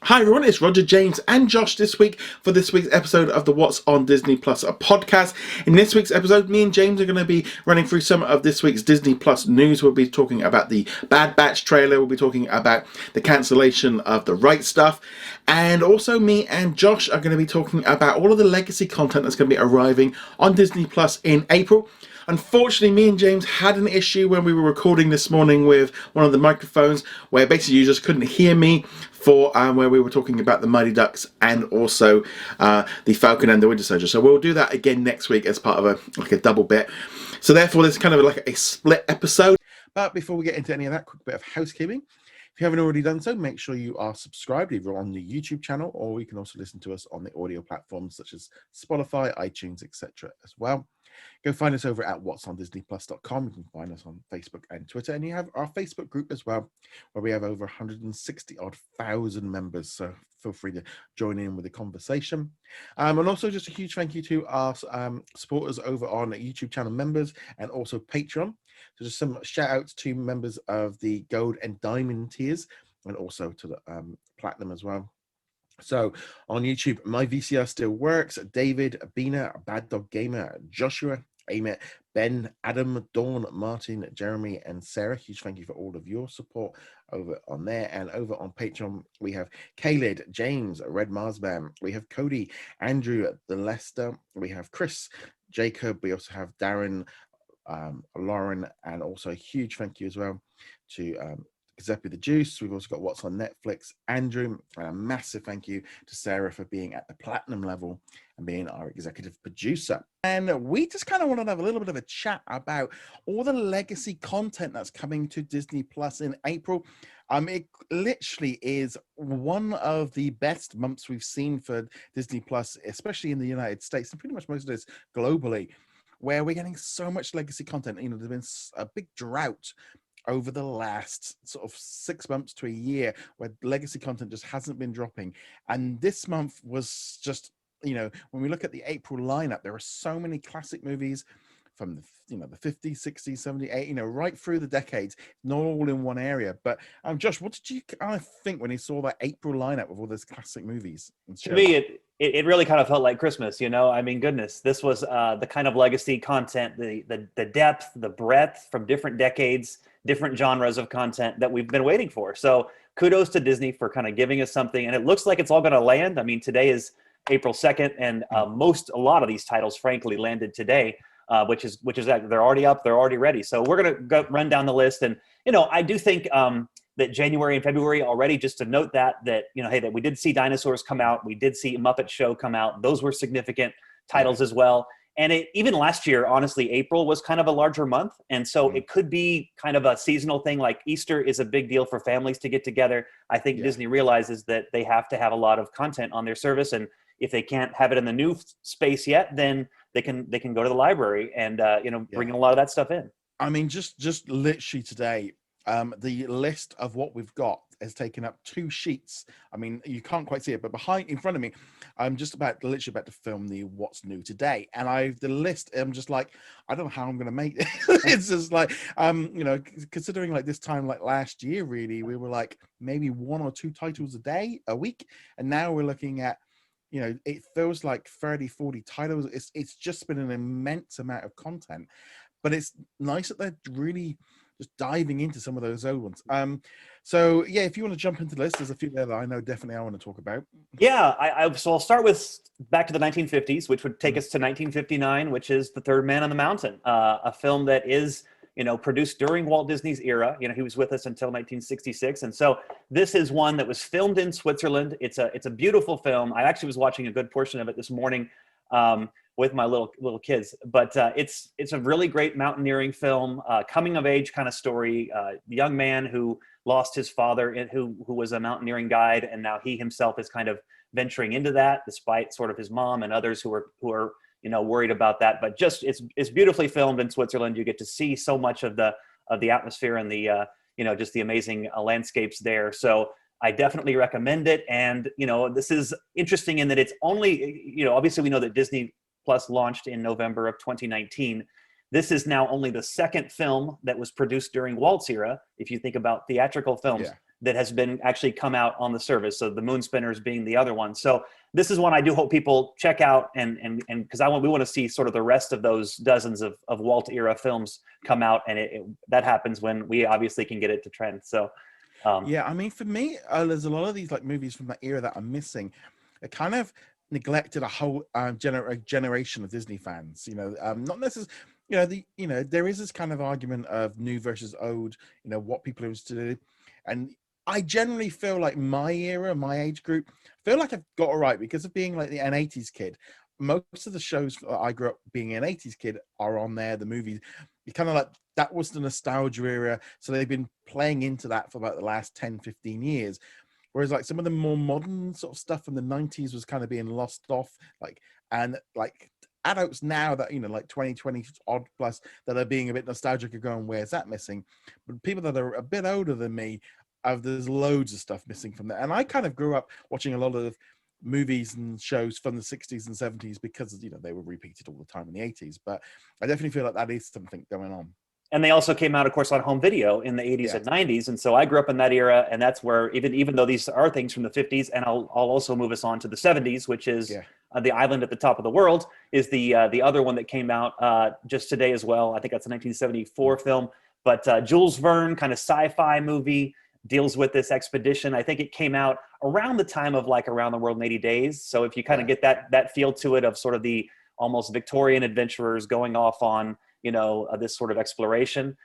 Hi everyone, it's Roger, James and Josh this week for this week's episode of the What's on Disney Plus podcast. In this week's episode, me and James are going to be running through some of this week's Disney Plus news. We'll be talking about the Bad Batch trailer, we'll be talking about the cancellation of The Right Stuff, and also me and Josh are going to be talking about all of the legacy content that's going to be arriving on Disney Plus in April. Unfortunately, me and James had an issue when we were recording this morning with one of the microphones where basically you just couldn't hear me for where we were talking about the Mighty Ducks and also the Falcon and the Winter Soldier. So we'll do that again next week as part of a double bit. So therefore, there's kind of like a split episode. But before we get into any of that, quick bit of housekeeping. If you haven't already done so, make sure you are subscribed either on the YouTube channel, or you can also listen to us on the audio platforms such as Spotify, iTunes, etc. as well. Go find us over at whatsondisneyplus.com. You can find us on Facebook and Twitter, and you have our Facebook group as well, where we have over 160,000 members. So feel free to join in with the conversation. And also just a huge thank you to our supporters over on YouTube channel members and also Patreon. So just some shout outs to members of the Gold and Diamond tiers, and also to the Platinum as well. So on YouTube, My VCR Still Works, David, Bina, Bad Dog Gamer, Joshua, Amit, Ben, Adam, Dawn, Martin, Jeremy, and Sarah. Huge thank you for all of your support over on there. And over on Patreon, we have Caled, James, Red Marsban, we have Cody, Andrew, the Lester, we have Chris, Jacob, we also have Darren, Lauren, and also a huge thank you as well to Giuseppe the Juice. We've also got What's on Netflix, Andrew, and a massive thank you to Sarah for being at the platinum level and being our executive producer. And we just kind of want to have a little bit of a chat about all the legacy content that's coming to Disney Plus in April. It literally is one of the best months we've seen for Disney Plus, especially in the United States and pretty much most of this globally, where we're getting so much legacy content. You know, there's been a big drought over the last sort of 6 months to a year where legacy content just hasn't been dropping. And this month was just, you know, when we look at the April lineup, there are so many classic movies from the, you know, the 50s, 60s, 70s, 80s, you know, right through the decades, not all in one area. But Josh, what did you kind of think when you saw that April lineup of all those classic movies? To me, it really kind of felt like Christmas, you know? I mean, goodness, this was the kind of legacy content, the depth, the breadth from different decades, different genres of content that we've been waiting for. So kudos to Disney for kind of giving us something. And it looks like it's all going to land. I mean, today is April 2nd, and a lot of these titles, frankly, landed today, which is that they're already up, they're already ready. So we're going to run down the list. And, you know, I do think that January and February already, just to note that, you know, hey, that we did see Dinosaurs come out. We did see Muppet Show come out. Those were significant titles as well. And even last year, honestly, April was kind of a larger month. And so it could be kind of a seasonal thing. Like Easter is a big deal for families to get together. I think Disney realizes that they have to have a lot of content on their service. And if they can't have it in the new space yet, then they can go to the library and, you know, bring a lot of that stuff in. I mean, just literally today, the list of what we've got has taken up 2 sheets. I mean, you can't quite see it, but in front of me, I'm just literally about to film the What's New Today. And I'm just like, I don't know how I'm going to make it. It's just like, you know, considering like this time, like last year, really, we were like maybe 1 or 2 titles a week. And now we're looking at, you know, it feels like 30, 40 titles. It's just been an immense amount of content, but it's nice that they're really just diving into some of those old ones. So yeah, if you want to jump into the list, there's a few there that I know definitely I want to talk about. Yeah, so I'll start with back to the 1950s, which would take us to 1959, which is The Third Man on the Mountain, a film that is, you know, produced during Walt Disney's era. You know, he was with us until 1966, and so this is one that was filmed in Switzerland. It's a beautiful film. I actually was watching a good portion of it this morning with my little kids, but it's a really great mountaineering film, coming of age kind of story. Young man who lost his father, who was a mountaineering guide, and now he himself is kind of venturing into that, despite sort of his mom and others who are you know, worried about that. But just it's beautifully filmed in Switzerland. You get to see so much of the atmosphere and the you know, just the amazing landscapes there. So I definitely recommend it. And, you know, this is interesting in that it's only, you know, obviously we know that Disney Plus launched in November of 2019. This is now only the second film that was produced during Walt's era. If you think about theatrical films, that has been actually come out on the service. So the Moon Spinners being the other one. So this is one I do hope people check out, and because we want to see sort of the rest of those dozens of Walt era films come out, and that happens when we obviously can get it to trend. So yeah, I mean, for me, there's a lot of these like movies from that era that I'm missing. It kind of neglected a whole generation of Disney fans. Not necessarily. There is this kind of argument of new versus old. What people are to do, and I generally feel like my era, my age group, feel like I've got it right because of being like an 80s kid. Most of the shows that I grew up being an 80s kid are on there. The movies, you kind of like, that was the nostalgia era. So they've been playing into that for about the last 10, 15 years. Whereas like some of the more modern sort of stuff from the 90s was kind of being lost off. And adults now that, like 20 odd plus, that are being a bit nostalgic are going, where's that missing? But people that are a bit older than me, there's loads of stuff missing from there. And I kind of grew up watching a lot of movies and shows from the 60s and 70s because they were repeated all the time in the 80s. But I definitely feel like that is something going on. And they also came out, of course, on home video in the 80s and 90s. And so I grew up in that era, and that's where even though these are things from the 50s, and I'll also move us on to the 70s, which is The Island at the Top of the World, is the other one that came out just today as well. I think that's a 1974 film. But Jules Verne, kind of sci-fi movie, deals with this expedition. I think it came out around the time of like Around the World in 80 Days. So if you kind of get that feel to it of sort of the almost Victorian adventurers going off on, this sort of exploration.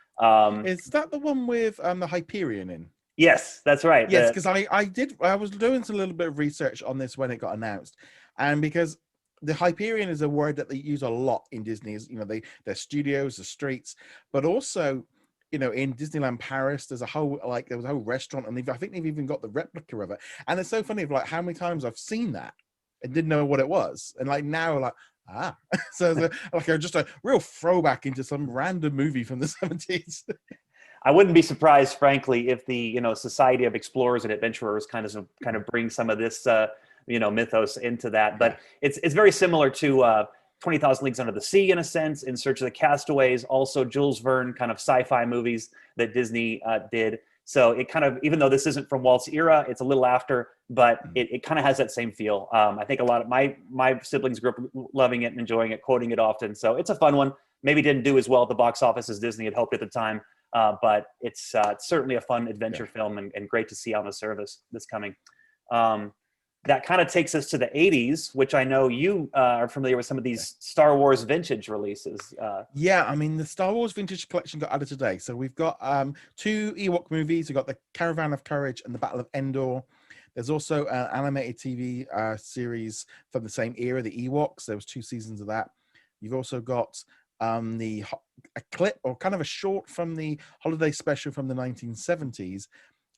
Is that the one with the Hyperion in? Yes, that's right. Yes, because I was doing a little bit of research on this when it got announced. And because the Hyperion is a word that they use a lot in Disney, their studios, the streets, but also, in Disneyland Paris, there was a whole restaurant, and I think they've even got the replica of it. And it's so funny, like how many times I've seen that and didn't know what it was, and like now, like so like just a real throwback into some random movie from the 70s. I wouldn't be surprised, frankly, if the Society of Explorers and Adventurers kind of bring some of this mythos into that. But it's very similar to 20,000 Leagues Under the Sea, in a sense, In Search of the Castaways, also Jules Verne kind of sci-fi movies that Disney did. So it kind of, even though this isn't from Walt's era, it's a little after, but it kind of has that same feel. I think a lot of my siblings grew up loving it and enjoying it, quoting it often. So it's a fun one. Maybe didn't do as well at the box office as Disney had hoped at the time, but it's certainly a fun adventure film and great to see on the service this coming. That kind of takes us to the 80s, which I know you are familiar with some of these Star Wars vintage releases. Yeah, I mean, the Star Wars Vintage Collection got added today. So we've got 2 Ewok movies. We've got the Caravan of Courage and the Battle of Endor. There's also an animated TV series from the same era, the Ewoks. There was 2 seasons of that. You've also got a clip or kind of a short from the holiday special from the 1970s.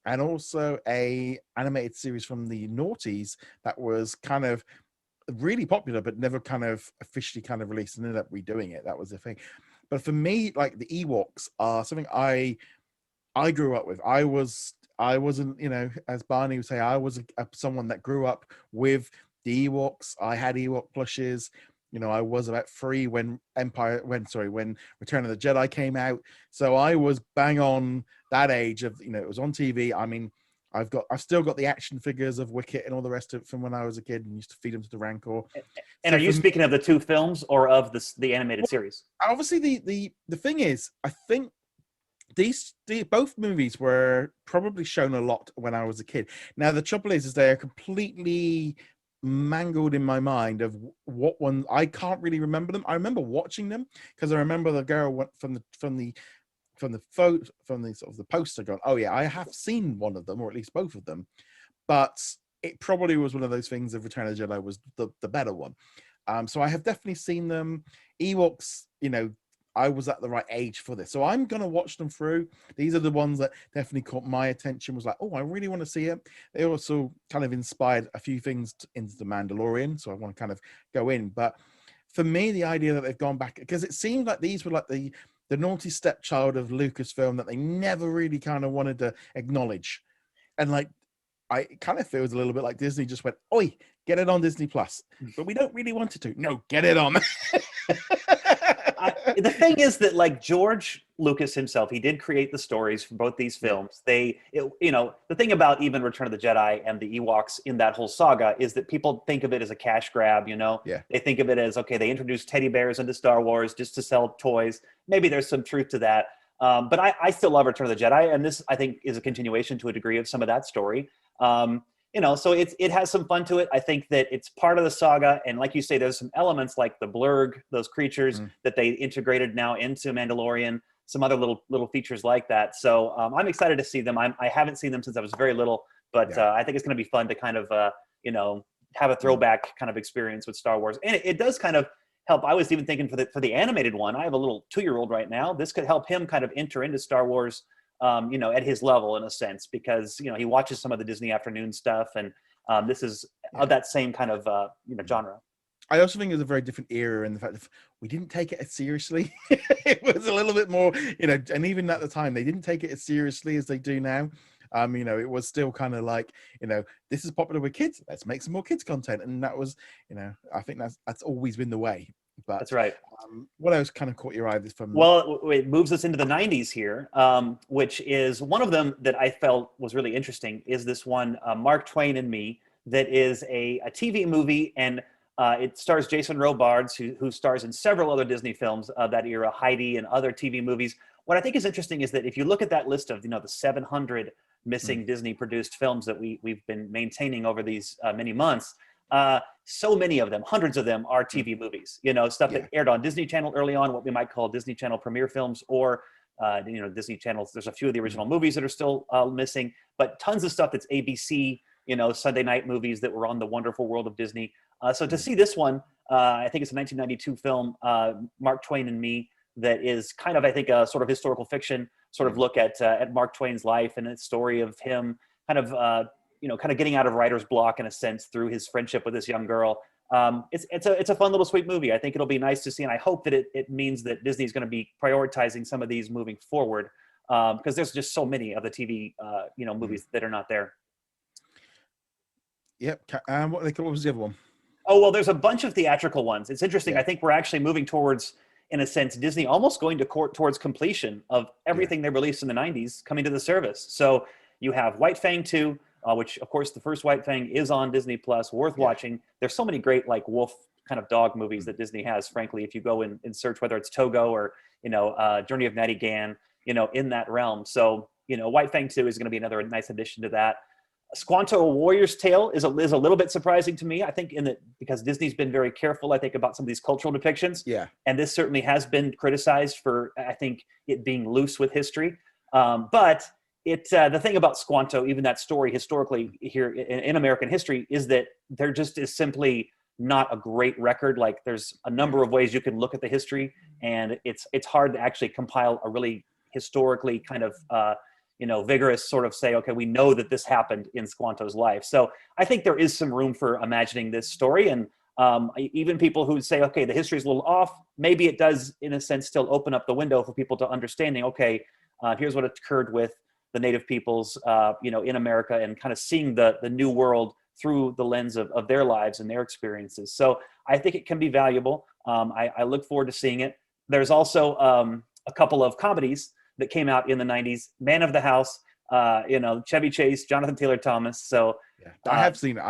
And also a animated series from the noughties that was kind of really popular, but never kind of officially kind of released and ended up redoing it. That was the thing. But for me, like the Ewoks are something I grew up with. I wasn't, as Barney would say, I was someone that grew up with the Ewoks. I had Ewok plushes. I was about 3 when Return of the Jedi came out. So I was bang on that age of, it was on TV. I mean, I've still got the action figures of Wicket and all the rest of it from when I was a kid and used to feed them to the Rancor. And so are you speaking of the 2 films or of the animated series? Obviously, the thing is, I think both movies were probably shown a lot when I was a kid. Now, the trouble is they are completely mangled in my mind of what one. I can't really remember them. I remember watching them because I remember the girl from the sort of the poster going, oh yeah, I have seen one of them, or at least both of them, but it probably was one of those things of Return of the Jedi was the better one. So I have definitely seen them. Ewoks, I was at the right age for this, so I'm gonna watch them through. These are the ones that definitely caught my attention. Was like, oh, I really want to see it. They also kind of inspired a few things into the Mandalorian, so I want to kind of go in. But for me, the idea that they've gone back, because it seemed like these were like the naughty stepchild of Lucasfilm that they never really kind of wanted to acknowledge, and like it kind of feels a little bit like Disney just went, oi, get it on Disney Plus, but we don't really want it to. No, get it on. The thing is that, like, George Lucas himself, he did create the stories for both these films. The thing about even Return of the Jedi and the Ewoks in that whole saga is that people think of it as a cash grab. Yeah. They think of it as, okay, they introduced teddy bears into Star Wars just to sell toys. Maybe there's some truth to that. But I still love Return of the Jedi, and this, I think, is a continuation to a degree of some of that story. So it has some fun to it. I think that it's part of the saga, and like you say, there's some elements like the Blurg, those creatures that they integrated now into Mandalorian, some other little features like that. So I'm excited to see them. I haven't seen them since I was very little, but I think it's going to be fun to kind of have a throwback kind of experience with Star Wars, and it does kind of help. I was even thinking for the animated one. I have a little 2-year-old right now. This could help him kind of enter into Star Wars, at his level, in a sense, because he watches some of the Disney afternoon stuff, and this is of that same kind of genre. I also think it was a very different era in the fact that we didn't take it as seriously. It was a little bit more, and even at the time they didn't take it as seriously as they do now. It was still kind of like, this is popular with kids, let's make some more kids content, and that was, I think that's always been the way. But that's right. What else kind of caught your eye from? Well, it moves us into the 90s here, which is one of them that I felt was really interesting, is this one, Mark Twain and Me, that is a TV movie, and it stars Jason Robards, who stars in several other Disney films of that era, Heidi and other TV movies. What I think is interesting is that if you look at that list of the 700 missing Disney-produced films that we've been maintaining over these many months, so many of them, hundreds of them, are TV movies. Stuff that aired on Disney Channel early on, what we might call Disney Channel premiere films, or Disney Channels. There's a few of the original movies that are still missing, but tons of stuff that's ABC, Sunday night movies that were on The Wonderful World of Disney. So to see this one, I think it's a 1992 film, Mark Twain and Me, that is kind of, I think, a sort of historical fiction sort of look at Mark Twain's life and its story of him kind of getting out of writer's block, in a sense, through his friendship with this young girl. It's a fun little sweet movie. I think it'll be nice to see, and I hope that it means that Disney's going to be prioritizing some of these moving forward, because there's just so many of the TV movies that are not there. Yep. What was the other one? Oh, well, there's a bunch of theatrical ones. It's interesting. Yeah. I think we're actually moving towards, in a sense, Disney almost going towards completion of everything they released in the 90s coming to the service. So you have White Fang 2, which, of course, the first White Fang is on Disney Plus, worth watching. There's so many great, like, wolf kind of dog movies that Disney has, frankly, if you go and search, whether it's Togo or, Journey of Natty Gann, in that realm. So, White Fang 2 is going to be another nice addition to that. Squanto: A Warrior's Tale is a little bit surprising to me. I think because Disney's been very careful, I think, about some of these cultural depictions. Yeah. And this certainly has been criticized for, I think, it being loose with history. But the thing about Squanto, even that story historically here in American history, is that there just is simply not a great record. Like, there's a number of ways you can look at the history, and it's hard to actually compile a really historically kind of vigorous sort of say, okay, we know that this happened in Squanto's life. So I think there is some room for imagining this story, and even people who say, okay, the history is a little off, maybe it does, in a sense, still open up the window for people to understanding, okay, here's what occurred with the native peoples, in America, and kind of seeing the new world through the lens of their lives and their experiences. So I think it can be valuable. I look forward to seeing it. There's also a couple of comedies that came out in the 90s, Man of the House, Chevy Chase, Jonathan Taylor Thomas. So yeah, I have seen it.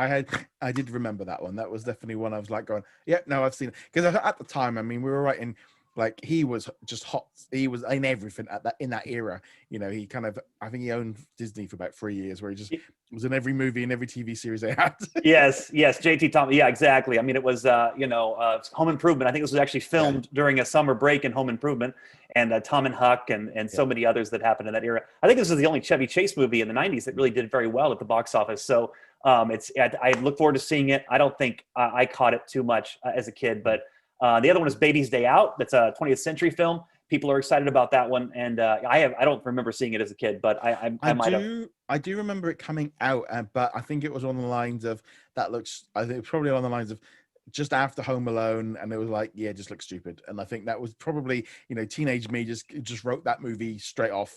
I did remember that one. That was definitely one I was like going, yeah, no, I've seen it. Because at the time, I mean, we were writing, like, he was just hot. He was in everything in that era. He kind of, I think he owned Disney for about 3 years, where he just was in every movie and every TV series they had. yes, JT Thomas. Yeah, exactly. I mean, it was, Home Improvement. I think this was actually filmed during a summer break in Home Improvement, and Tom and Huck, and so many others that happened in that era. I think this is the only Chevy Chase movie in the 90s that really did very well at the box office. So I look forward to seeing it. I don't think I caught it too much as a kid, but the other one is Baby's Day Out. That's a 20th century film. People are excited about that one, and I don't remember seeing it as a kid, but I might have. I do remember it coming out, but I think it was on the lines of I think it was probably on the lines of just after Home Alone, and it was like, yeah, it just looks stupid. And I think that was probably, teenage me just wrote that movie straight off.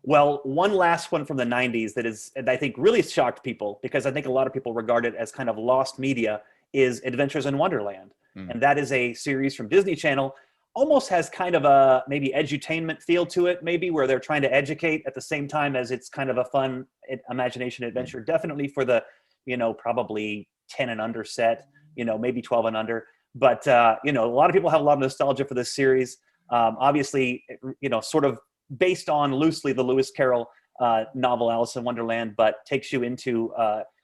Well, one last one from the 90s that I think really shocked people, because I think a lot of people regard it as kind of lost media, is Adventures in Wonderland. Mm. and that is a series from Disney Channel. Almost has kind of a maybe edutainment feel to it, maybe, where they're trying to educate at the same time as it's kind of a fun imagination adventure. Definitely for the, probably 10 and under set, maybe 12 and under. But, a lot of people have a lot of nostalgia for this series. Obviously, sort of based on loosely the Lewis Carroll novel Alice in Wonderland, but takes you into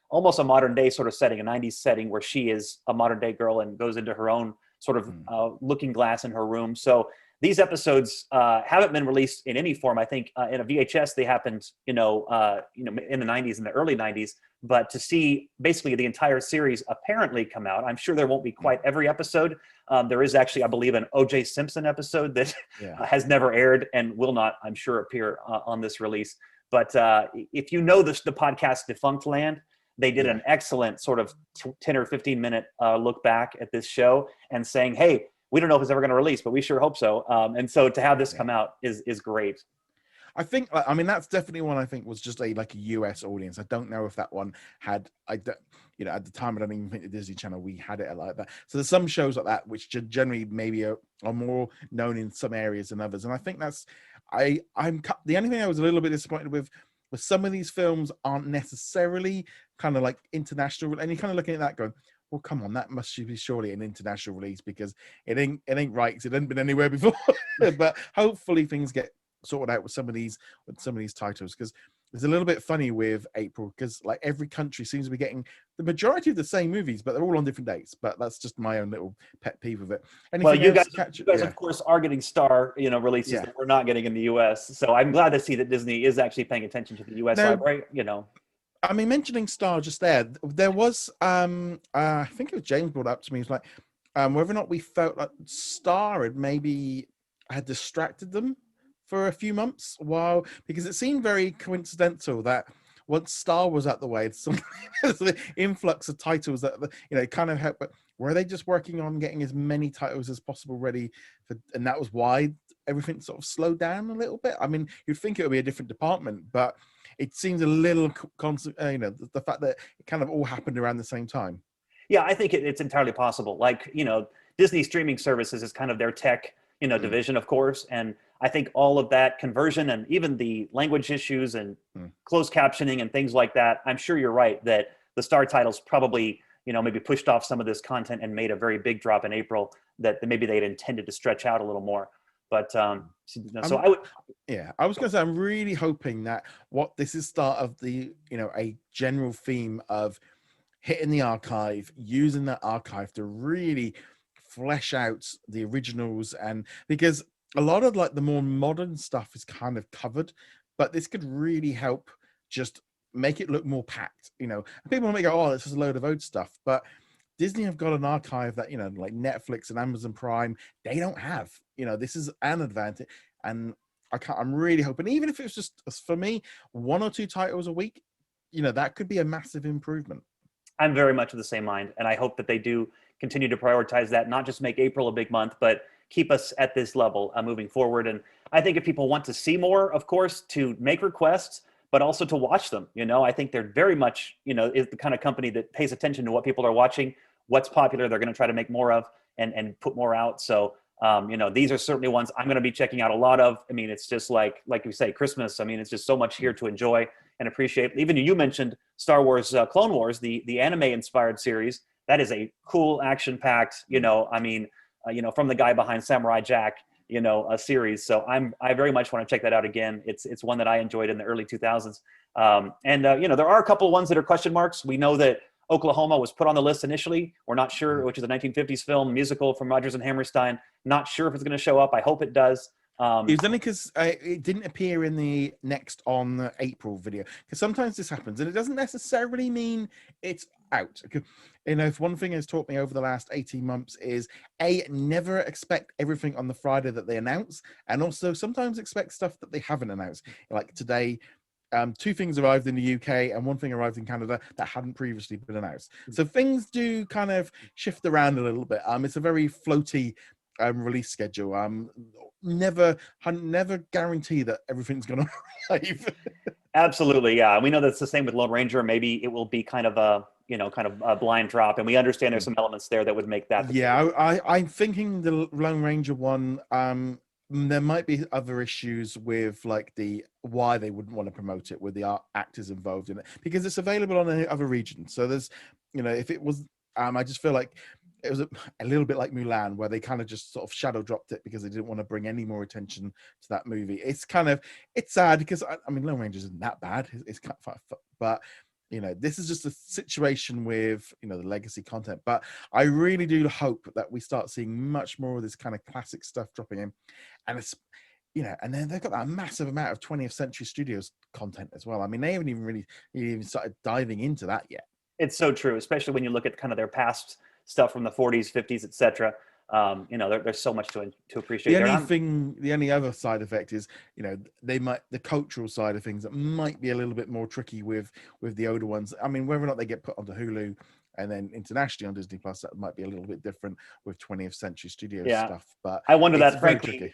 almost a modern day sort of setting, a 90s setting where she is a modern day girl and goes into her own sort of looking glass in her room. So these episodes haven't been released in any form. I think in a VHS they happened, in the 90s, in the early 90s. But to see basically the entire series apparently come out, I'm sure there won't be quite every episode. There is actually, I believe, an O.J. Simpson episode that has never aired and will not, I'm sure, appear on this release. But if you know the podcast Defunct Land, they did an excellent sort of 10 or 15 minute look back at this show and saying, hey, we don't know if it's ever going to release, but we sure hope so. And so to have this come out is great. I think, I mean, that's definitely one I think was just a US audience. I don't know if that one had, at the time, I don't even think the Disney Channel, we had it like that. So there's some shows like that, which generally maybe are more known in some areas than others. And I think that's, I'm the only thing I was a little bit disappointed with was some of these films aren't necessarily kind of like international. And you're kind of looking at that going, well, come on, that must be surely an international release because it ain't right. 'Cause it hasn't been anywhere before. But hopefully things get sorted out with some of these titles, because it's a little bit funny with April because like every country seems to be getting the majority of the same movies, but they're all on different dates. But that's just my own little pet peeve of it. Well, you guys of course are getting Star releases that we're not getting in the US, so I'm glad to see that Disney is actually paying attention to the US library. I mean, mentioning Star just there was I think it was James brought up to me, it's like whether or not we felt like Star had distracted them for a few months because it seemed very coincidental that once Star was out the way, it's the influx of titles that kind of helped. But were they just working on getting as many titles as possible ready and that was why everything sort of slowed down a little bit? I mean, you'd think it would be a different department, but it seems a little the fact that it kind of all happened around the same time. Yeah, I think it's entirely possible. Like, Disney streaming services is kind of their tech division, of course. And I think all of that conversion and even the language issues and closed captioning and things like that, I'm sure you're right that the Star titles probably, maybe pushed off some of this content and made a very big drop in April that maybe they'd intended to stretch out a little more. But I was going to say, I'm really hoping that what this is start of the, a general theme of hitting the archive, using that archive to really flesh out the originals. And because a lot of like the more modern stuff is kind of covered, but this could really help just make it look more packed. People may go, oh, this is a load of old stuff, but Disney have got an archive that like Netflix and Amazon Prime they don't have. This is an advantage, and I'm really hoping, even if it's just for me 1 or 2 titles a week, that could be a massive improvement. I'm very much of the same mind, and I hope that they do continue to prioritize that, not just make April a big month, but keep us at this level moving forward. And I think if people want to see more, of course, to make requests, but also to watch them. I think they're very much, is the kind of company that pays attention to what people are watching, what's popular, they're going to try to make more of and put more out. So, these are certainly ones I'm going to be checking out a lot of. I mean, it's just like you say, Christmas. I mean, it's just so much here to enjoy and appreciate. Even you mentioned Star Wars Clone Wars, the anime inspired series. That is a cool action-packed, from the guy behind Samurai Jack, a series. So I very much want to check that out again. It's one that I enjoyed in the early 2000s. There are a couple of ones that are question marks. We know that Oklahoma was put on the list initially. We're not sure, which is a 1950s film musical from Rodgers and Hammerstein. Not sure if it's going to show up. I hope it does. It was only because it didn't appear in the next on April video. Because sometimes this happens, and it doesn't necessarily mean it's out. If one thing has taught me over the last 18 months is never expect everything on the Friday that they announce, and also sometimes expect stuff that they haven't announced. Like today, 2 things arrived in the UK and 1 thing arrived in Canada that hadn't previously been announced. So things do kind of shift around a little bit. It's a very floaty release schedule. Never guarantee that everything's going to arrive. Absolutely, yeah. We know that's the same with Lone Ranger. Maybe it will be kind of kind of a blind drop, and we understand there's some elements there that would make that. Yeah, I'm thinking the Lone Ranger one. There might be other issues with like the why they wouldn't want to promote it with the actors involved in it, because it's available on the other regions. So there's, if it was, I just feel like it was a little bit like Mulan, where they kind of just sort of shadow dropped it because they didn't want to bring any more attention to that movie. It's sad because I mean Lone Ranger isn't that bad. It's kind of, but this is just a situation with, the legacy content. But I really do hope that we start seeing much more of this kind of classic stuff dropping in. And it's, and then they've got that massive amount of 20th Century Studios content as well. I mean, they haven't even started diving into that yet. It's so true, especially when you look at kind of their past stuff from the 40s, 50s, etc. There's so much to appreciate. The only other side effect is, the cultural side of things that might be a little bit more tricky with the older ones. I mean, whether or not they get put onto Hulu and then internationally on Disney Plus, that might be a little bit different with 20th Century Studios stuff. But I wonder that, frankly,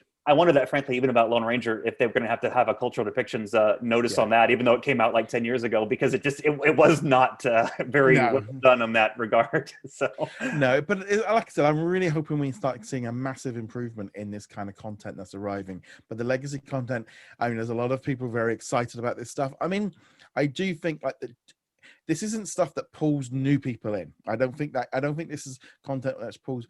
even about Lone Ranger, if they're going to have a cultural depictions notice on that, even though it came out like 10 years ago, because it was not very well done in that regard. So no, but like I said, I'm really hoping we start seeing a massive improvement in this kind of content that's arriving. But the legacy content, I mean, there's a lot of people very excited about this stuff. I mean, I do think this isn't stuff that pulls new people in. I don't think this is content that's pulls.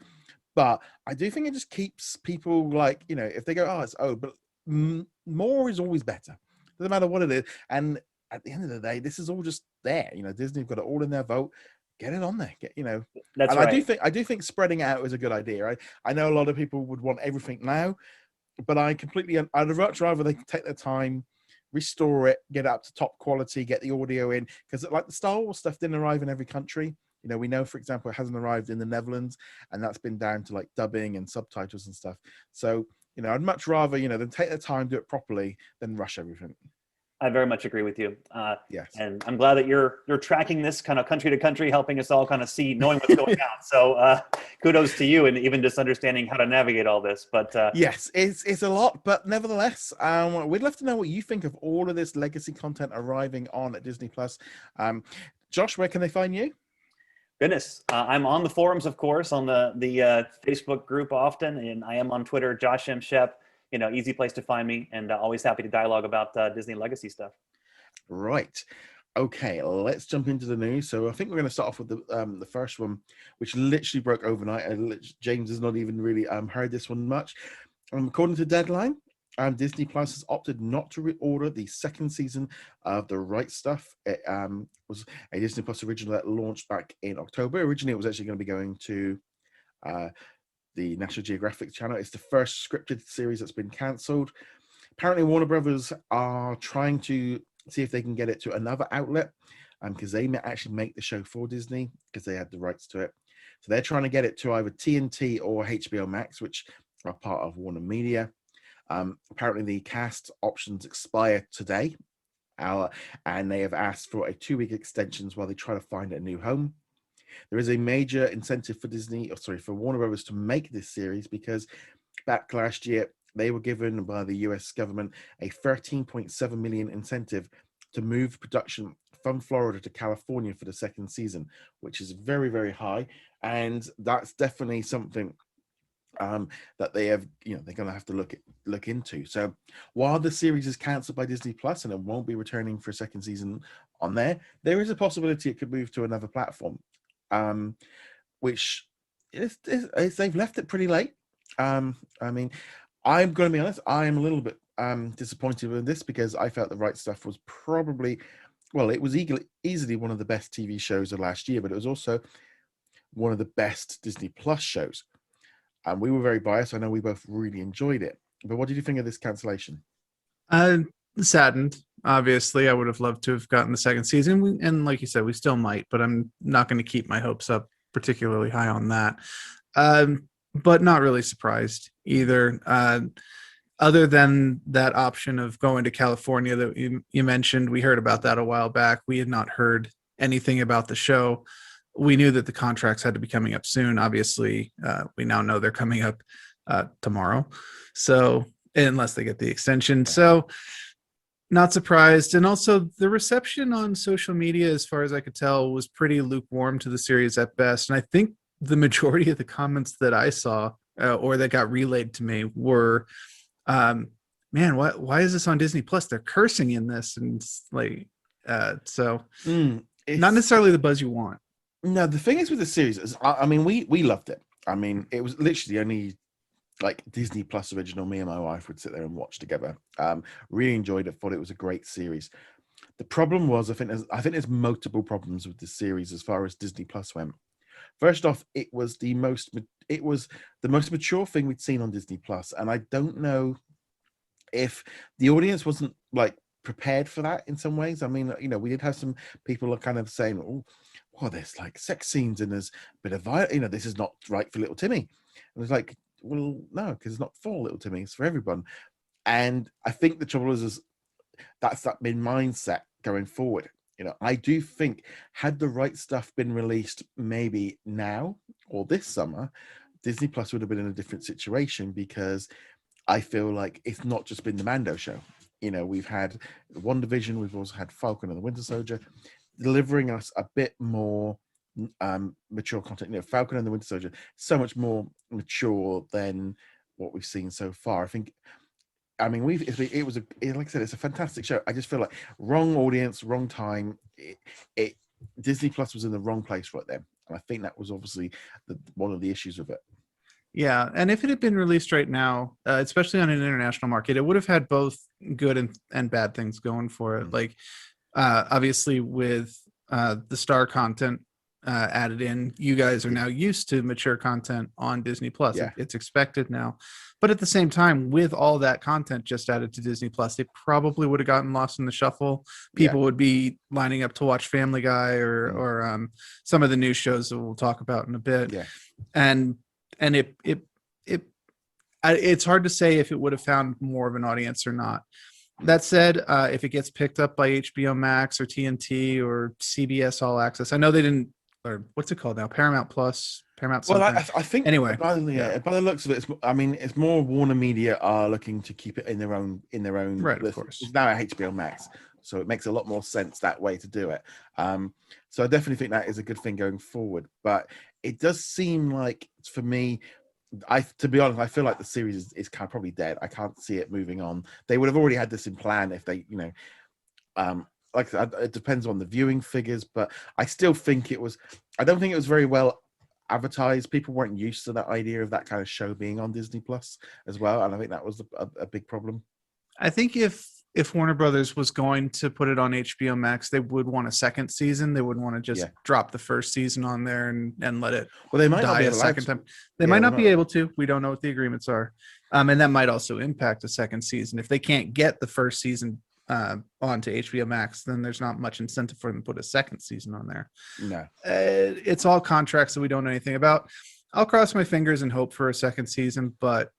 But I do think it just keeps people if they go, it's old, but more is always better. Doesn't matter what it is. And at the end of the day, this is all just there. Disney've got it all in their vote. Get it on there. That's and right. I do think spreading it out is a good idea. I know a lot of people would want everything now, but I'd much rather they take their time, restore it, get it up to top quality, get the audio in, because the Star Wars stuff didn't arrive in every country. We know, for example, it hasn't arrived in the Netherlands, and that's been down to dubbing and subtitles and stuff. So, I'd much rather, them take their time, do it properly, than rush everything. I very much agree with you. Yes. And I'm glad that you're tracking this kind of country to country, helping us all kind of see, knowing what's going on. So kudos to you, and even just understanding how to navigate all this. But yes, it's a lot, but nevertheless, we'd love to know what you think of all of this legacy content arriving on at Disney Plus. Josh, where can they find you? Goodness, I'm on the forums, of course, on the Facebook group often, and I am on Twitter, Josh M. Shep. Easy place to find me, and always happy to dialogue about Disney legacy stuff. Right. Okay, let's jump into the news. So I think we're going to start off with the first one, which literally broke overnight. James has not even really heard this one much. According to Deadline, Disney Plus has opted not to reorder the second season of The Right Stuff. It was a Disney Plus original that launched back in October. Originally, it was actually going to be going to the National Geographic channel. It's the first scripted series that's been cancelled. Apparently, Warner Brothers are trying to see if they can get it to another outlet, because they may actually make the show for Disney because they had the rights to it. So they're trying to get it to either TNT or HBO Max, which are part of Warner Media. Apparently the cast options expire today, and they have asked for a 2-week extension while they try to find a new home. There is a major incentive for Warner Brothers to make this series, because back last year they were given by the US government a $13.7 million incentive to move production from Florida to California for the second season, which is very, very high, and that's definitely something that they have, they're going to have to look into. So while the series is cancelled by Disney Plus and it won't be returning for a second season on there is a possibility it could move to another platform, which is they've left it pretty late. I mean, I'm going to be honest, I am a little bit disappointed with this, because I felt The Right Stuff was probably, it was easily one of the best TV shows of last year, but it was also one of the best Disney Plus shows. And we were very biased. I know we both really enjoyed it. But what did you think of this cancellation? Saddened. Obviously, I would have loved to have gotten the second season. And like you said, we still might, but I'm not going to keep my hopes up particularly high on that. But not really surprised either. Other than that option of going to California that you mentioned, we heard about that a while back. We had not heard anything about the show. We knew that the contracts had to be coming up soon. Obviously, we now know they're coming up tomorrow. So unless they get the extension. So Not surprised. And also, the reception on social media, as far as I could tell, was pretty lukewarm to the series at best. And I think the majority of the comments that I saw or that got relayed to me were, um, man, why is this on Disney Plus? They're cursing in this. And it's like, so not It's necessarily the buzz you want. no. The thing is with the series is, I mean, we loved it. I mean, it was literally the only like Disney Plus original me and my wife would sit there and watch together. Really enjoyed it. Thought it was a great series. The problem was, I think there's multiple problems with the series as far as Disney Plus went. First off, it was the most mature thing we'd seen on Disney Plus, and I don't know if the audience wasn't like prepared for that in some ways. I mean, you know, we did have some people are kind of saying, "Oh, well, there's like sex scenes and there's a bit of violence. You know, this is not right for little Timmy." And it's like, well, no, because it's not for little Timmy; it's for everyone. And I think the trouble is that's that been mindset going forward. You know, I do think had the right stuff been released maybe now or this summer, Disney Plus would have been in a different situation because I feel like it's not just been the Mando show. You know, we've had the WandaVision, we've also had Falcon and the Winter Soldier, delivering us a bit more mature content. You know, Falcon and the Winter Soldier, so much more mature than what we've seen so far. I mean, like I said, it's a fantastic show. I just feel like wrong audience, wrong time. Disney Plus was in the wrong place right then, and I think that was obviously one of the issues with it. Yeah, and if it had been released right now, especially on an international market, it would have had both good and bad things going for it. Like, obviously, with the Star content added in, you guys are now used to mature content on Disney Plus. Yeah. It's expected now. But at the same time, with all that content just added to Disney Plus, it probably would have gotten lost in the shuffle. People would be lining up to watch Family Guy or some of the new shows that we'll talk about in a bit. Yeah. And it's hard to say if it would have found more of an audience or not. That said, if it gets picked up by HBO Max or TNT or CBS All Access, I know they didn't, or what's it called now? Paramount Plus, Paramount something. Well, I think anyway, by the looks of it, it's more Warner Media are looking to keep it in their own right, list. of course. It's now at HBO Max, so it makes a lot more sense that way to do it. So I definitely think that is a good thing going forward. But it does seem like, for me, to be honest, I feel like the series is kind of probably dead. I can't see it moving on. They would have already had this in plan if they, you know, like it depends on the viewing figures, but I still think I don't think it was very well advertised. People weren't used to that idea of that kind of show being on Disney Plus as well, and I think that was a big problem. I think if Warner Brothers was going to put it on HBO Max, they would want a second season. They wouldn't want to just drop the first season on there and let it they might die not be a second time. They might not be able to. We don't know what the agreements are. And that might also impact a second season. If they can't get the first season onto HBO Max, then there's not much incentive for them to put a second season on there. No. It's all contracts that we don't know anything about. I'll cross my fingers and hope for a second season, but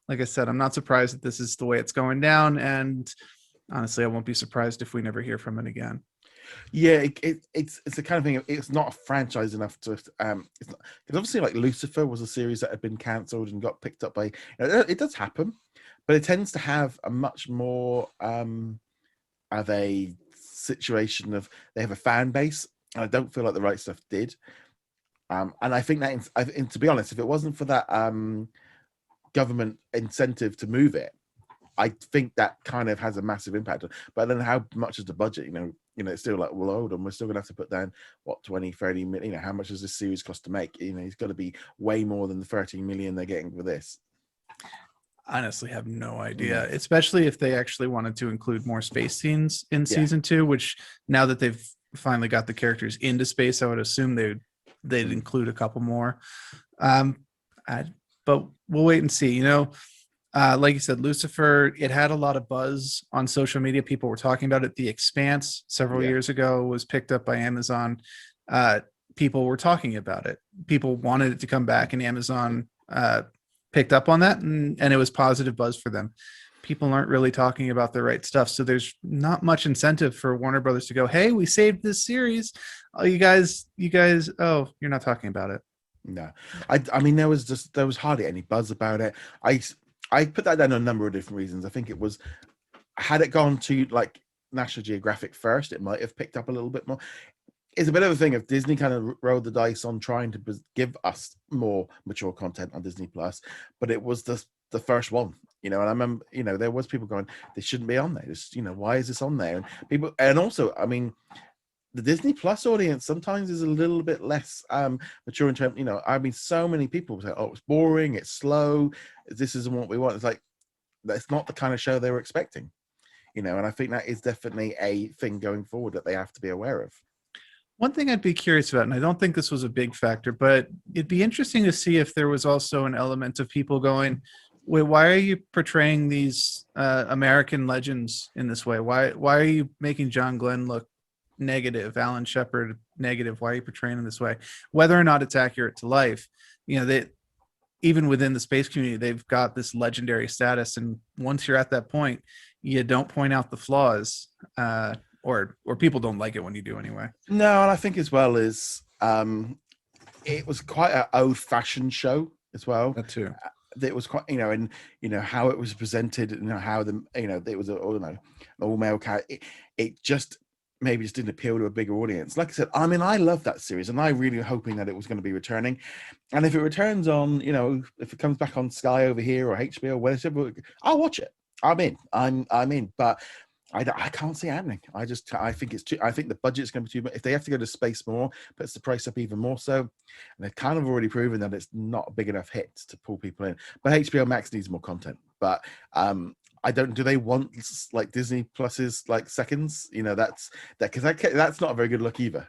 like I said, I'm not surprised that this is the way it's going down, and honestly, I won't be surprised if we never hear from it again. Yeah, it's the kind of thing. It's not a franchise enough to. It's obviously like Lucifer was a series that had been cancelled and got picked up by. It does happen, but it tends to have a much more of a situation of they have a fan base, and I don't feel like The Right Stuff did. And I think that, and to be honest, if it wasn't for that government incentive to move it, I think that kind of has a massive impact. But then how much is the budget? You know, it's still like, well, hold on, we're still going to have to put down, what, 20, 30 million? You know, how much does this series cost to make? You know, it's got to be way more than the 13 million they're getting for this. I honestly have no idea, especially if they actually wanted to include more space scenes in season 2, which now that they've finally got the characters into space, I would assume they'd include a couple more. But we'll wait and see. You know, like you said, Lucifer, it had a lot of buzz on social media. People were talking about it. The Expanse several years ago was picked up by Amazon. People were talking about it. People wanted it to come back, and Amazon picked up on that, and it was positive buzz for them. People aren't really talking about the right stuff, so there's not much incentive for Warner Brothers to go, hey, we saved this series. Oh, you guys, oh, you're not talking about it. No, I mean, there was hardly any buzz about it. I put that down on a number of different reasons. I think it was had it gone to like National Geographic first, it might have picked up a little bit more. It's a bit of a thing of Disney kind of rolled the dice on trying to give us more mature content on Disney Plus, but it was the first one, and I remember, there was people going, this shouldn't be on there. Just, why is this on there? And people, and also, I mean, the Disney Plus audience sometimes is a little bit less mature in terms, I mean, so many people say, oh, it's boring, it's slow, this isn't what we want. It's like, that's not the kind of show they were expecting, and I think that is definitely a thing going forward that they have to be aware of. One thing I'd be curious about, and I don't think this was a big factor, but it'd be interesting to see if there was also an element of people going, wait, why are you portraying these American legends in this way? Why are you making John Glenn look negative, Alan Shepard negative? Why are you portraying him this way? Whether or not it's accurate to life, they, even within the space community, they've got this legendary status. And once you're at that point, you don't point out the flaws. Or people don't like it when you do anyway. No, and I think as well is it was quite an old-fashioned show as well. That too. It was quite, and how it was presented, how it was an all-male character. It just maybe just didn't appeal to a bigger audience. Like I said, I mean, I love that series, and I really hoping that it was going to be returning. And if it returns on, if it comes back on Sky over here or HBO or whatever, I'll watch it. I'm in. I'm in. But I can't see it happening. I think it's too. I think the budget's going to be too much. If they have to go to space more, puts the price up even more so. And they've kind of already proven that it's not a big enough hit to pull people in. But HBO Max needs more content. But I don't. Do they want like Disney Plus's like seconds? That's that's not a very good look either.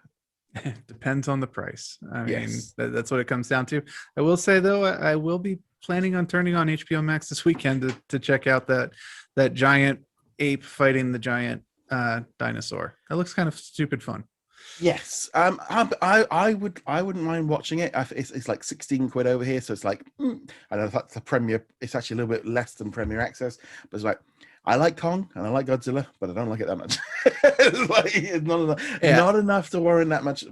Depends on the price. I mean, Yes. that's what it comes down to. I will say though, I will be planning on turning on HBO Max this weekend to check out that giant ape fighting the giant dinosaur. That looks kind of stupid fun. Yes. I wouldn't mind watching it. It's like 16 quid over here, so it's like I don't know if that's a Premier. It's actually a little bit less than Premier Access, but it's like I like Kong and I like Godzilla, but I don't like it that much. It's not enough, not enough to warrant that much.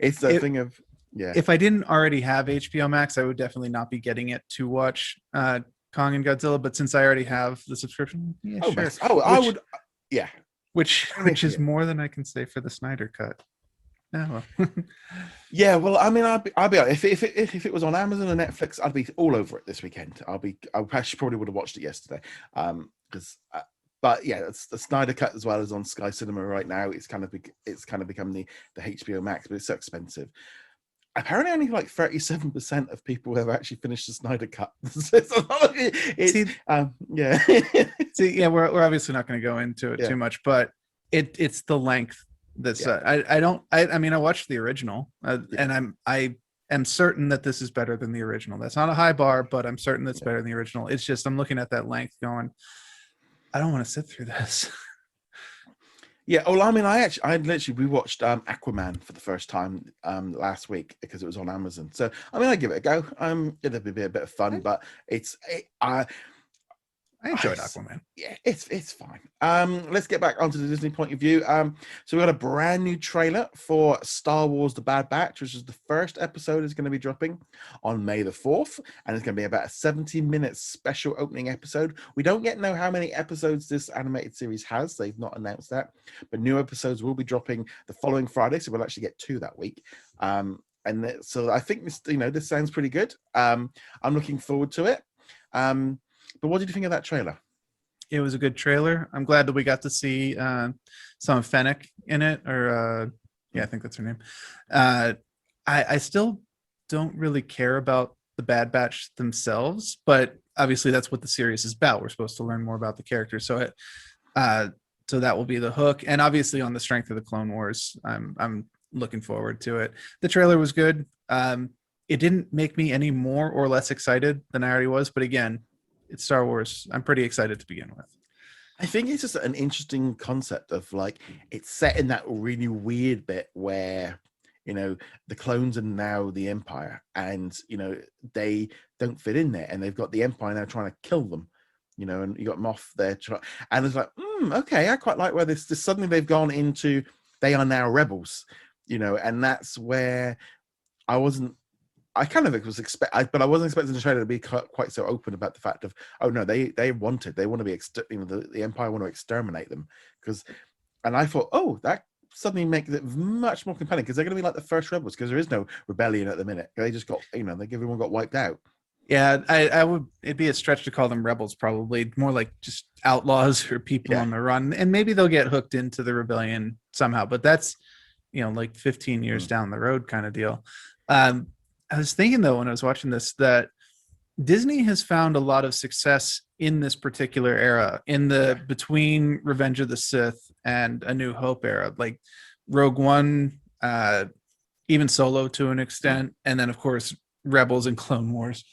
It's a thing of If I didn't already have HBO Max, I would definitely not be getting it to watch Kong and Godzilla. But since I already have the subscription, yeah, sure. I would, yeah. Which is more than I can say for the Snyder Cut. Oh, well. Yeah, well, I mean, I'll be if it was on Amazon or Netflix, I'd be all over it this weekend. I actually probably would have watched it yesterday, but yeah, it's the Snyder Cut as well as on Sky Cinema right now. It's kind of become the HBO Max, but it's so expensive. Apparently, only like 37% of people have actually finished the Snyder Cut. Yeah, we're obviously not going to go into it too much, but it's the length. That's I mean I watched the original and I am certain that this is better than the original. That's not a high bar, but I'm certain that's better than the original. It's just I'm looking at that length going, I don't want to sit through this. Yeah, well, I mean, I literally rewatched Aquaman for the first time last week because it was on Amazon. So I mean, I give it a go. It'll be a bit of fun, but I enjoyed Aquaman. Yeah, it's fine. Let's get back onto the Disney point of view. So we got a brand new trailer for Star Wars: The Bad Batch, which is the first episode is going to be dropping on May the 4th, and it's going to be about a 70-minute special opening episode. We don't yet know how many episodes this animated series has. They've not announced that, but new episodes will be dropping the following Friday, so we'll actually get 2 that week. So I think this sounds pretty good. I'm looking forward to it. But what did you think of that trailer? It was a good trailer. I'm glad that we got to see some of Fennec in it, or I think that's her name. I still don't really care about the Bad Batch themselves, but obviously that's what the series is about. We're supposed to learn more about the characters, so that will be the hook. And obviously, on the strength of the Clone Wars, I'm looking forward to it. The trailer was good. It didn't make me any more or less excited than I already was, but again, it's Star Wars. I'm pretty excited to begin with. I think it's just an interesting concept of like it's set in that really weird bit where the clones are now the Empire, and they don't fit in there, and they've got the Empire now trying to kill them. And you got Moff there, and it's like, okay, I quite like where this suddenly they've gone into they are now rebels, and that's where I wasn't I kind of was but I wasn't expecting the trailer to be quite so open about the fact of, oh no, they want to be the Empire want to exterminate them, and I thought, oh, that suddenly makes it much more compelling, because they're going to be like the first rebels, because there is no rebellion at the minute. They just got, everyone got wiped out. Yeah, I would. It'd be a stretch to call them rebels. Probably more like just outlaws or people on the run, and maybe they'll get hooked into the rebellion somehow. But that's like 15 years down the road kind of deal. I was thinking though when I was watching this that Disney has found a lot of success in this particular era, in the between Revenge of the Sith and A New Hope era, like Rogue One, even Solo to an extent, and then of course Rebels and Clone Wars.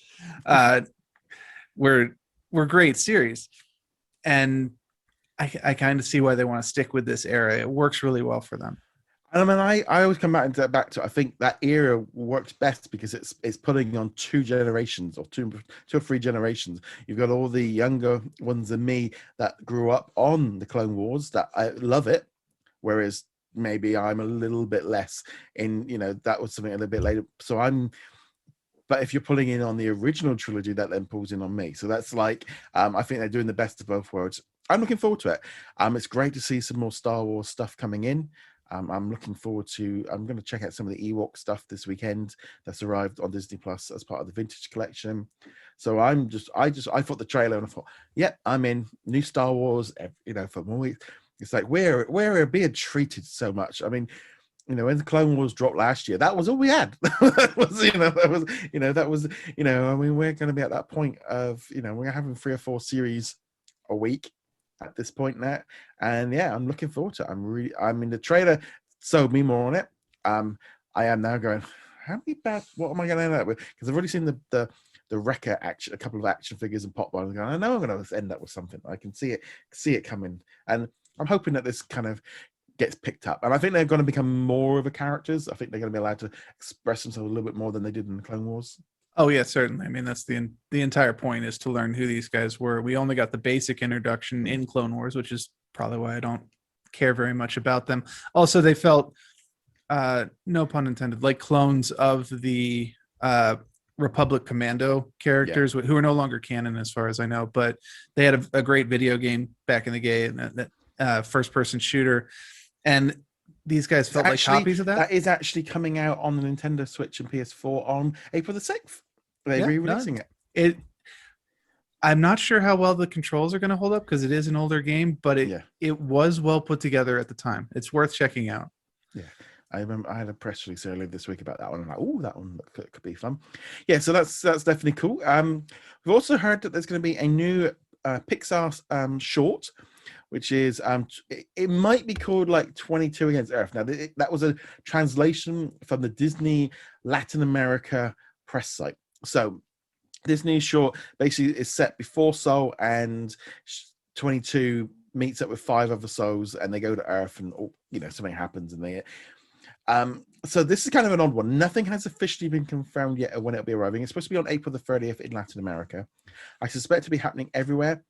Were great series, and I kind of see why they want to stick with this era. It works really well for them. I mean, I always come back to I think that era works best because it's putting on two generations, or two or three generations. You've got all the younger ones than me that grew up on the Clone Wars, that I love it, whereas maybe I'm a little bit less in, that was something a little bit later. But if you're pulling in on the original trilogy, that then pulls in on me. So that's like, I think they're doing the best of both worlds. I'm looking forward to it. It's great to see some more Star Wars stuff coming in. I'm looking forward to, I'm going to check out some of the Ewok stuff this weekend that's arrived on Disney Plus as part of the Vintage Collection. So I thought the trailer and I thought, yep, I'm in. New Star Wars, for more weeks. It's like, we're being treated so much. I mean, when the Clone Wars dropped last year, that was all we had. I mean, we're going to be at that point of, we're having 3 or 4 series a week at this point now. And yeah, I'm looking forward to it. I'm in the trailer, sold me more on it. I am now going, what am I going to end up with? Because I've already seen the Wrecker action, a couple of action figures and pop ones. I know I'm going to end up with something. I can see it coming. And I'm hoping that this kind of gets picked up, and I think they're going to become more of a characters. I think they're going to be allowed to express themselves a little bit more than they did in the Clone Wars. Oh yeah, certainly. I mean, that's the entire point, is to learn who these guys were. We only got the basic introduction in Clone Wars, which is probably why I don't care very much about them. Also, they felt, no pun intended, like clones of the Republic Commando characters, who are no longer canon as far as I know, but they had a great video game back in the day, and that first-person shooter. And these guys felt like copies of that. That is actually coming out on the Nintendo Switch and PS4 on April the 6th. They're re-releasing it. I'm not sure how well the controls are going to hold up because it is an older game, but it was well put together at the time. It's worth checking out. Yeah. I remember I had a press release earlier this week about that one. I'm like, oh, that one could be fun. Yeah, so that's definitely cool. We've also heard that there's going to be a new Pixar short, which is it might be called like 22 Against Earth. Now that was a translation from the Disney Latin America press site. So Disney short basically is set before Soul, and 22 meets up with 5 other souls, and they go to Earth, and something happens, and they so this is kind of an odd one. Nothing has officially been confirmed yet of when it'll be arriving. It's supposed to be on April the 30th in Latin America. I suspect to be happening everywhere,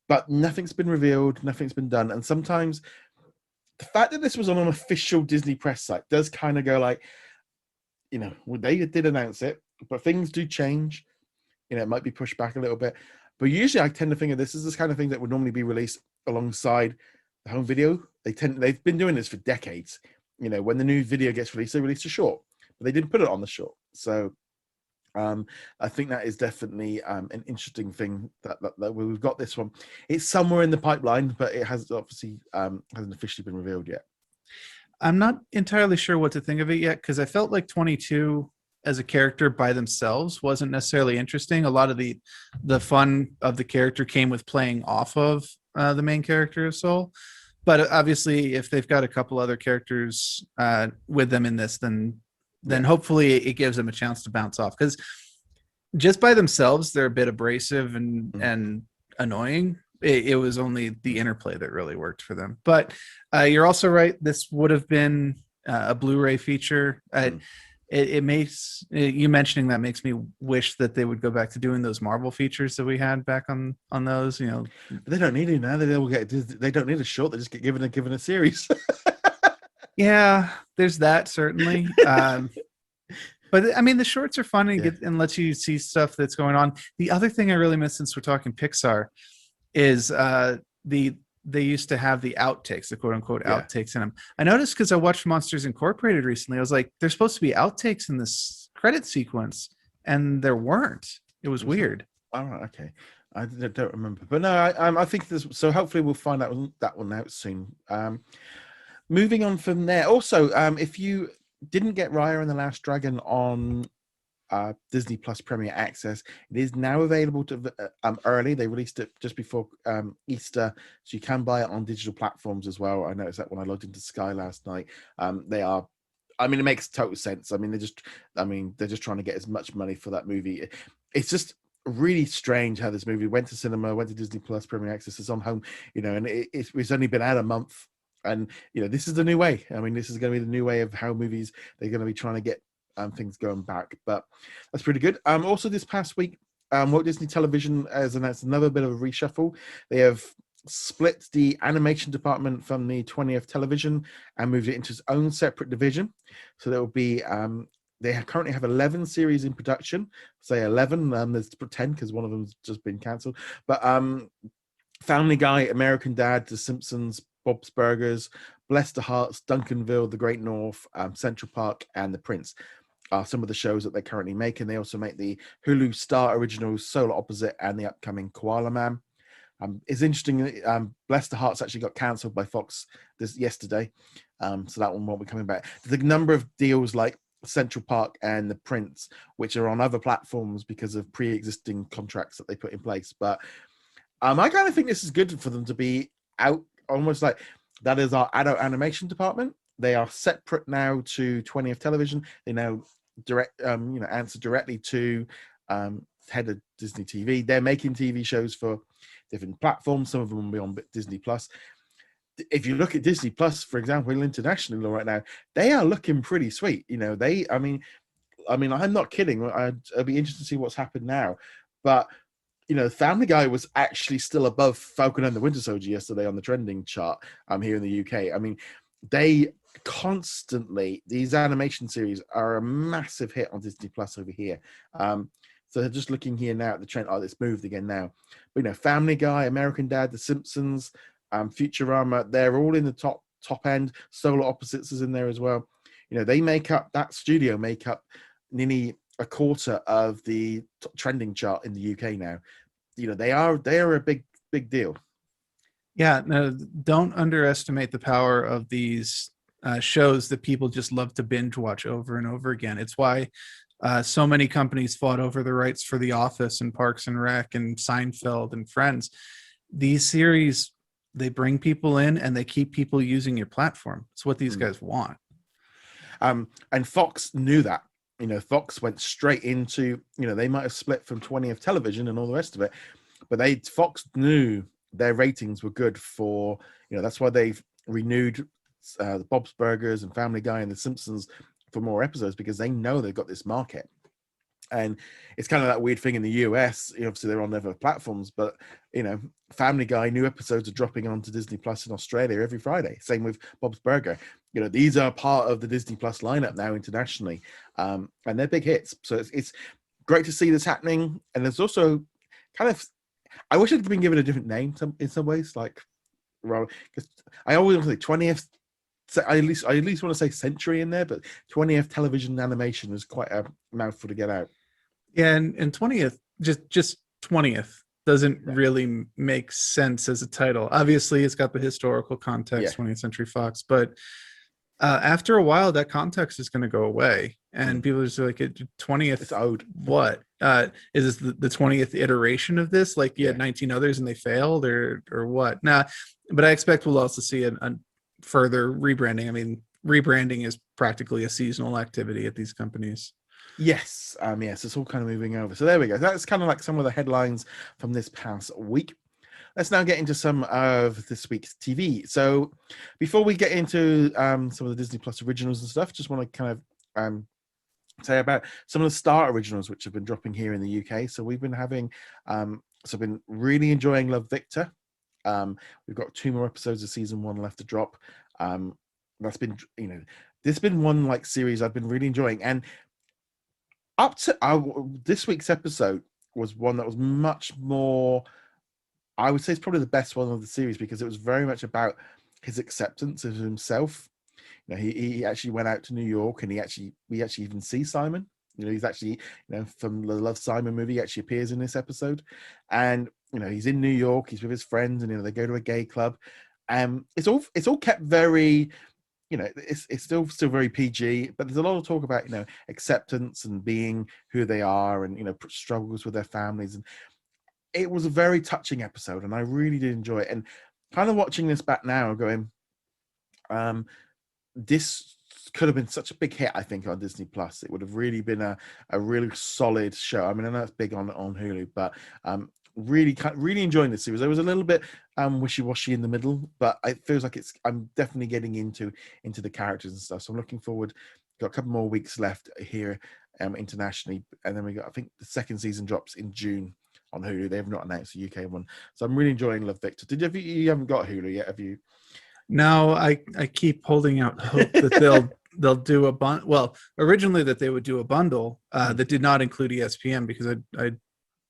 but nothing's been revealed, nothing's been done. And sometimes the fact that this was on an official Disney press site does kind of go like, they did announce it, but things do change. It might be pushed back a little bit. But usually I tend to think of this as this kind of thing that would normally be released alongside the home video. They've been doing this for decades. When the new video gets released, they release a short, but they didn't put it on the short. So I think that is definitely an interesting thing that we've got this one. It's somewhere in the pipeline, but it has obviously hasn't officially been revealed yet. I'm not entirely sure what to think of it yet, because I felt like 22 as a character by themselves wasn't necessarily interesting. A lot of the fun of the character came with playing off of the main character of Soul. But obviously, if they've got a couple other characters with them in this, then hopefully it gives them a chance to bounce off. Because just by themselves, they're a bit abrasive and annoying. It was only the interplay that really worked for them. But you're also right. This would have been a Blu-ray feature. It makes you mentioning that makes me wish that they would go back to doing those Marvel features that we had back on those. But they don't need it now. They don't need a short. They just get given a series. Yeah, there's that certainly. But I mean, the shorts are fun and Yeah. lets you see stuff that's going on. The other thing I really miss, since we're talking Pixar, is they used to have the outtakes, the quote unquote Yeah. outtakes in them. I noticed because I watched Monsters Incorporated recently. I was like, there's supposed to be outtakes in this credit sequence, and there weren't. It was weird. All right, okay. Don't remember, but no, I think there's. So hopefully we'll find out that one out soon. Moving on from there. Also, if you didn't get Raya and the Last Dragon on Disney Plus Premier Access, it is now available to early. They released it just before Easter, so you can buy it on digital platforms as well. I noticed that when I logged into Sky last night. They are. I mean, it makes total sense. I mean, they're just trying to get as much money for that movie. It's just really strange how this movie went to cinema, went to Disney Plus Premier Access, is on home, and it's only been out a month. And this is the new way. I mean, this is going to be the new way of how movies, they're going to be trying to get things going back. But that's pretty good. Also, this past week, Walt Disney Television has announced another bit of a reshuffle. They have split the animation department from the 20th Television and moved it into its own separate division. So there will be they currently have 11 series in production. Say 11. There's 10 because one of them's just been cancelled. But Family Guy, American Dad, The Simpsons, Bob's Burgers, Bless the Hearts, Duncanville, The Great North, Central Park, and The Prince are some of the shows that they're currently making. They also make the Hulu Star Originals, Solar Opposite, and the upcoming Koala Man. It's interesting. Bless the Hearts actually got cancelled by Fox yesterday, so that one won't be coming back. The number of deals like Central Park and The Prince, which are on other platforms because of pre-existing contracts that they put in place, but I kind of think this is good for them to be out, almost like that is our adult animation department. They are separate now to 20th Television. They now answer directly to head of Disney TV. They're making TV shows for different platforms. Some of them will be on Disney Plus. If you look at Disney Plus, for example, internationally right now, they are looking pretty sweet. I mean, I'm not kidding. I'll be interested to see what's happened now, but Family Guy was actually still above Falcon and the Winter Soldier yesterday on the trending chart here in the UK. I mean, they constantly, these animation series are a massive hit on Disney Plus over here. So just looking here now at the trend, it's moved again now. But Family Guy, American Dad, The Simpsons, Futurama, they're all in the top end. Solar Opposites is in there as well. That studio make up nearly a quarter of the trending chart in the UK now. They are a big deal. Yeah, no, don't underestimate the power of these shows that people just love to binge watch over and over again. It's why so many companies fought over the rights for The Office and Parks and Rec and Seinfeld and Friends. These series, they bring people in and they keep people using your platform. It's what these guys want. And Fox knew that. Fox went straight into, they might have split from 20th Television and all the rest of it, but Fox knew their ratings were good for, that's why they've renewed the Bob's Burgers and Family Guy and The Simpsons for more episodes, because they know they've got this market. And it's kind of that weird thing in the US. Obviously, they're on other platforms, but Family Guy, new episodes are dropping onto Disney Plus in Australia every Friday. Same with Bob's Burger. These are part of the Disney Plus lineup now internationally, and they're big hits. So it's great to see this happening. And there's also kind of, I wish it had been given a different name in some ways, like, because I always want to say 20th. So I at least want to say century in there, but 20th Television Animation is quite a mouthful to get out. Yeah, and 20th, just 20th doesn't really make sense as a title. Obviously, it's got the historical context, 20th Century Fox, but after a while, that context is going to go away, and people are just like, 20th. It's owed. What is this the 20th iteration of this? Like you had 19 others and they failed, or what? Nah, but I expect we'll also see a further rebranding. I mean, rebranding is practically a seasonal activity at these companies. Yes, it's all kind of moving over. So there we go. That's kind of like some of the headlines from this past week. Let's now get into some of this week's TV. So before we get into some of the Disney Plus originals and stuff, just want to kind of say about some of the Star originals which have been dropping here in the UK. So we've been having, I've been really enjoying Love, Victor. We've got 2 more episodes of season 1 left to drop. That's been, this has been one like series I've been really enjoying. And up to this week's episode was one that was much more, I would say it's probably the best one of the series, because it was very much about his acceptance of himself. You know, he actually went out to New York, and we actually even see Simon. You know, he's actually, you know, from the Love, Simon movie, he actually appears in this episode. And, you know, he's in New York, he's with his friends, and, you know, they go to a gay club. It's all kept very, you know, it's still very PG, but there's a lot of talk about, you know, acceptance and being who they are, and, you know, struggles with their families. And it was a very touching episode, and I really did enjoy it. And kind of watching this back now, going, this could have been such a big hit, I think, on Disney Plus. It would have really been a really solid show. I mean, I know it's big on Hulu, but really enjoying this series. I was a little bit wishy-washy in the middle, but it feels like I'm definitely getting into the characters and stuff. So I'm looking forward. Got a couple more weeks left here internationally, and then we got, I think the second season drops in June on Hulu. They have not announced the UK one, so I'm really enjoying Love, Victor. You haven't got Hulu yet, have you? No, I keep holding out hope that they'll do a bundle. Well, originally that they would do a bundle that did not include ESPN, because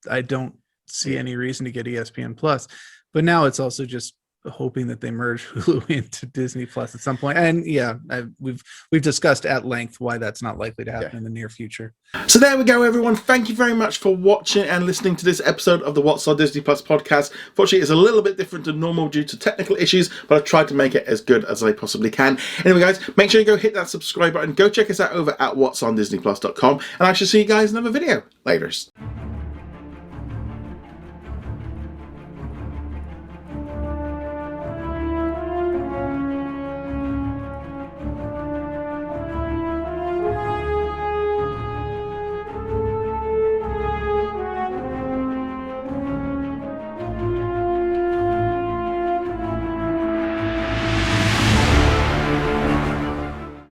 I don't see any reason to get ESPN Plus. But now it's also just hoping that they merge Hulu into Disney Plus at some point. And yeah, we've discussed at length why that's not likely to happen in the near future. So there we go, everyone. Thank you very much for watching and listening to this episode of the What's on Disney Plus podcast. Fortunately, it's a little bit different than normal due to technical issues, but I've tried to make it as good as I possibly can. Anyway, guys, make sure you go hit that subscribe button. Go check us out over at whatsondisneyplus.com, and I shall see you guys in another video. Laters.